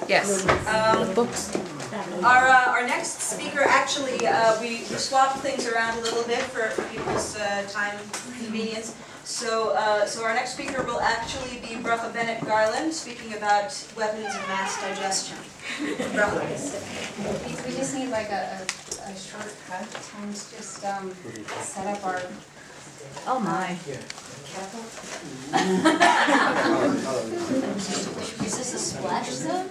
Yes. Books. Our next speaker, actually, we swapped things around a little bit for people's time convenience. So our next speaker will actually be Brother Bennett Garland, speaking about weapons of mass digestion. Brother. We just need like a shortcut and just set up our Oh my. catapult. Is this a splash zone?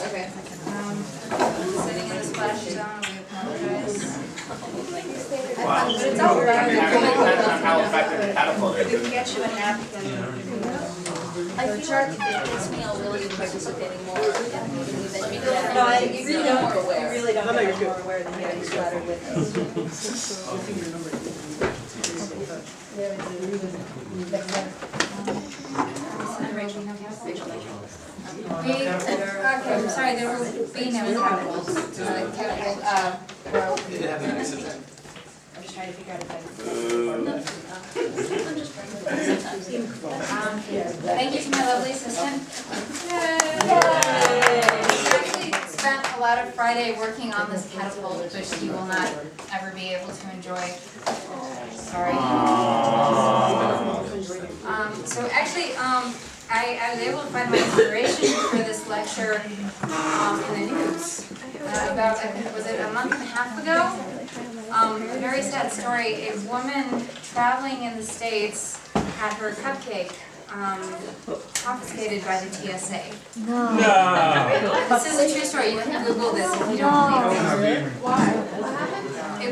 Okay. Sitting in the splash zone, we apologize. Wow. But it's all right. How effective the catapult We can is. get you a napkin. I feel like if it hits me, I'll really be participating more in the meeting than you do. No, you really don't. You really don't get much more aware than getting splattered with us. Okay, I'm sorry, there will be no catapults. Catapult, well, I'm just trying to figure out if I thank you to my lovely assistant. Yay! I actually spent a lot of Friday working on this catapult, which you will not ever be able to enjoy. Sorry. So actually, I was able to find my inspiration for this lecture in the news. About, was it a month and a half ago? A very sad story. A woman traveling in the States had her cupcake confiscated by the TSA. No. This is a true story. You can Google this if you don't believe me. Why?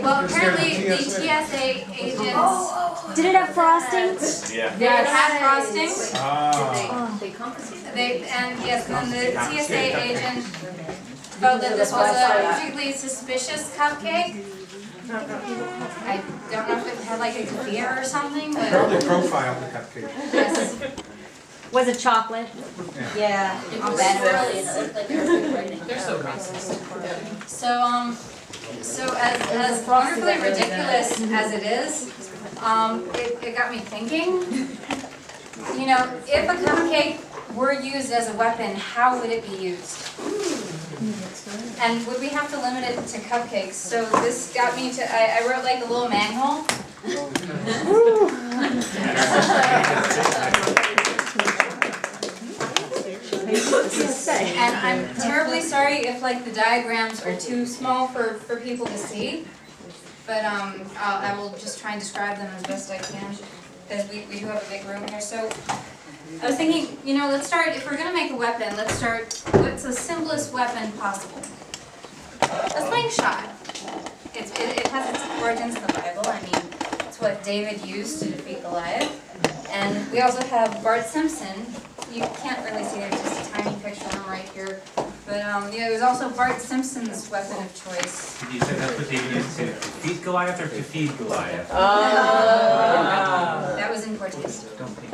Well, apparently the TSA agents. Did it have frosting? Yeah. They had frosting. They confiscated. And the TSA agent felt that this was a particularly suspicious cupcake. I don't know if it had like a kefir or something, but Probably profiled the cupcake. yes. Was it chocolate? Yeah. It was early and it looked like everything writing. They're so racist. So as wonderfully ridiculous as it is, it got me thinking. You know, if a cupcake were used as a weapon, how would it be used? And would we have to limit it to cupcakes? So this got me to, I wrote like a little manual. And I'm terribly sorry if like the diagrams are too small for people to see. But I will just try and describe them as best I can, because we do have a big room here. So I was thinking, you know, let's start, if we're going to make a weapon, let's start, what's the simplest weapon possible? A slingshot. It has its origins in the Bible. I mean, it's what David used to defeat Goliath. And we also have Bart Simpson. You can't really see, there's just a tiny picture of him right here. But yeah, there's also Bart Simpson's weapon of choice. You said that's what they used to defeat Goliath or to feed Goliath? That was in poor taste. Don't think.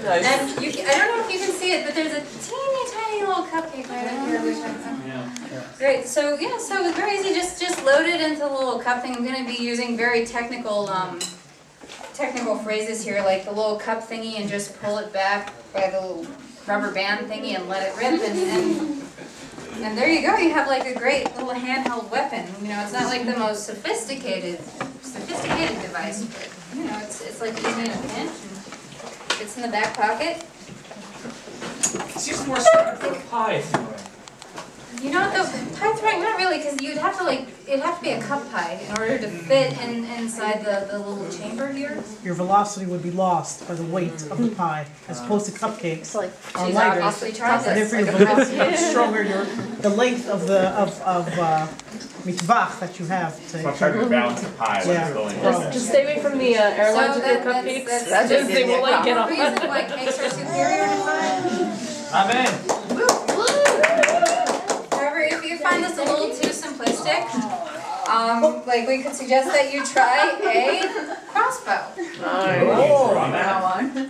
And you can, I don't know if you can see it, but there's a teeny tiny little cupcake right up here. Which great. So yeah, so it was very easy. Just load it into the little cup thing. I'm going to be using very technical phrases here, like the little cup thingy, and just pull it back by the little rubber band thingy and let it rip, and there you go. You have like a great little handheld weapon. You know, it's not like the most sophisticated device, but you know, it's like easy in a pinch. And it's in the back pocket. It's just more stuff for pie throwing. You know what though, pie throwing, not really, because you'd have to it'd have to be a cup pie in order to fit inside the little chamber here. Your velocity would be lost by the weight of the pie, as opposed to cupcakes are She's lighter. obviously tried And this. therefore your velocity is stronger. The length of mitvach that you have to. So I'm trying to balance the pie when it's going. Just stay away from the airlines So with your that's cupcakes. that's Just they will like get the off. reason why cakes are superior to pie. Amen. However, if you find this a little too simplistic, like we could suggest that you try a crossbow.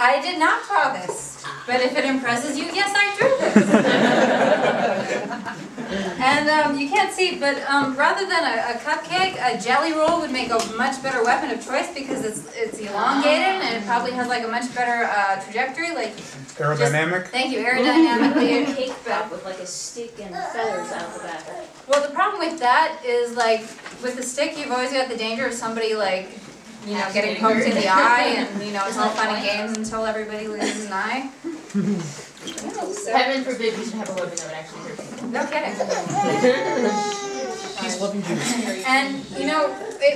I did not draw this, but if it impresses you, yes, I drew this. And you can't see, but rather than a cupcake, a jelly roll would make a much better weapon of choice because it's elongated and it probably has like a much better trajectory. Like Aerodynamic? thank you, aerodynamically. A cake back with like a stick and feathers out the back. Well, the problem with that is like with the stick, you've always got the danger of somebody like getting poked in the eye, and it's all fun and games until everybody loses an eye. So, Heaven forbid we should have a weapon that would actually hurt people. no kidding. Peace, love, and juice. And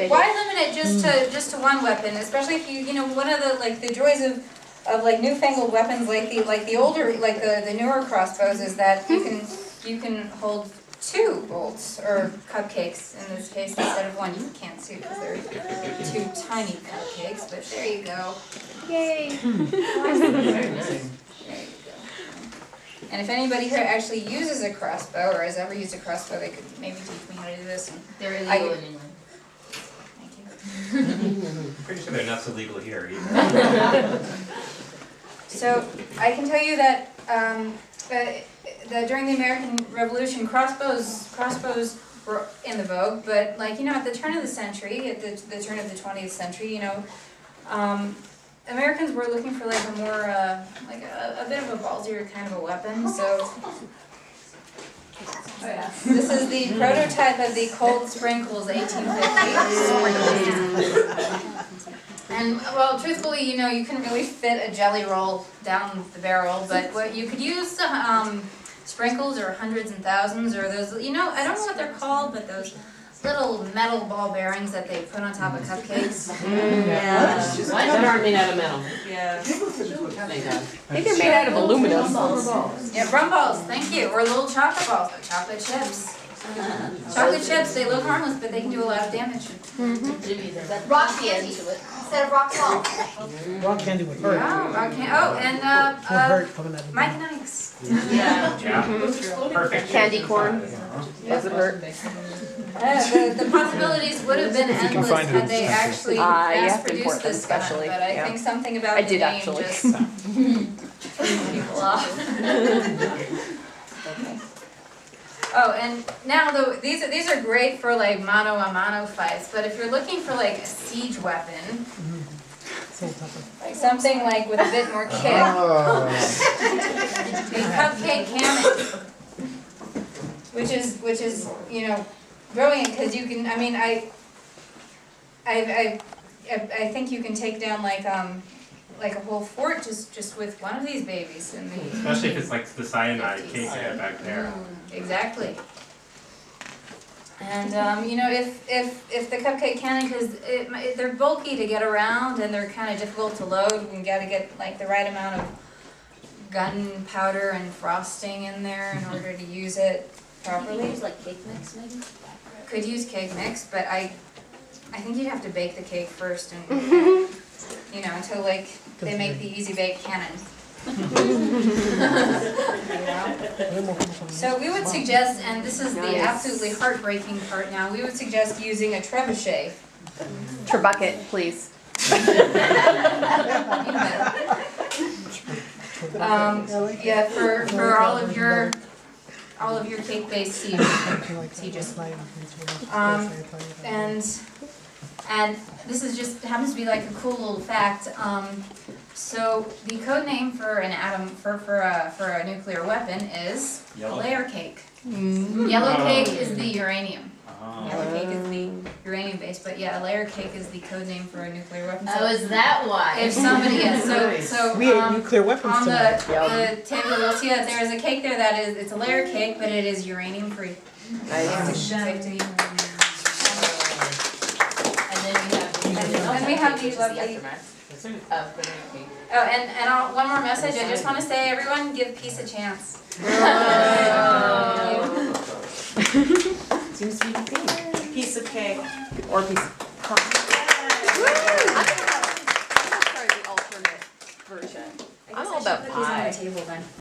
why limit it just to one weapon? Especially if one of the joys of like newfangled weapons like the older the newer crossbows is that you can hold 2 bolts or cupcakes in this case instead of one. You can't see because they're 2 tiny cupcakes, but there you go. Yay. There you go. And if anybody here actually uses a crossbow or has ever used a crossbow, they could maybe teach me how to do this. And They're illegal in England. thank you. Pretty sure they're not so legal here either. So I can tell you that that during the American Revolution, crossbows were in the vogue. But at the turn of the century, at the turn of the 20th century, Americans were looking for like a more a bit of a ballsier kind of a weapon. So this is the prototype of the Cold Sprinkles 1850. And well, truthfully, you couldn't really fit a jelly roll down the barrel, but what you could use sprinkles or hundreds and thousands or those, I don't know what they're called, but those little metal ball bearings that they put on top of cupcakes. Yeah. That aren't made out of metal. Yeah. Thank God. I think they're made out of aluminum. Yeah, rum balls, thank you, or little chocolate balls, like chocolate chips. Chocolate chips, they look harmless, but they can do a lot of damage. Rock candy instead of rock salt. Rock candy would hurt. Yeah, rock candy. Oh, and Would hurt coming out of the Mike and Ike's. Yeah. Yeah. Perfect. Candy corn. Does it hurt? The possibilities would have been endless had they actually mass produced this gun, especially, but I yeah. think something about I the did name actually. just threw people off. Oh, and now these are great for like mano a mano fights, but if you're looking for like a siege weapon, So tough. like something like with a bit more kick, the cupcake cannon, which is brilliant because you can. I mean, I think you can take down like a whole fort just with one of these babies in the. Especially if it's like the cyanide cake back there. Exactly. And if the cupcake cannon, because they're bulky to get around and they're kind of difficult to load, you got to get like the right amount of gunpowder and frosting in there in order to use it properly. Use like cake mix maybe? Could use cake mix, but I think you'd have to bake the cake first and until like they make the easy bake cannon. So we would suggest, and this is the absolutely heartbreaking part now, we would suggest using a trebuchet. Turbucket, please. Yeah, for all of your cake-based sieges. And this is just happens to be like a cool little fact. So the code name for an atom for a nuclear weapon is Yellow. layer cake. Yellow cake is the uranium. Oh. Yellow cake is the uranium base, but yeah, a layer cake is the code name for a nuclear weapon. So Oh, is that why? if somebody so We ate nuclear weapons on tonight. the table you'll see that there is a cake there that is it's a layer cake, but it is uranium free. Nice. And then we have these lovely. Oh, and one more message. I just want to say, everyone, give peace a chance. Seems to be the theme. Piece of cake. Or piece of I'm the alternate version. I'm all about pie. Table then.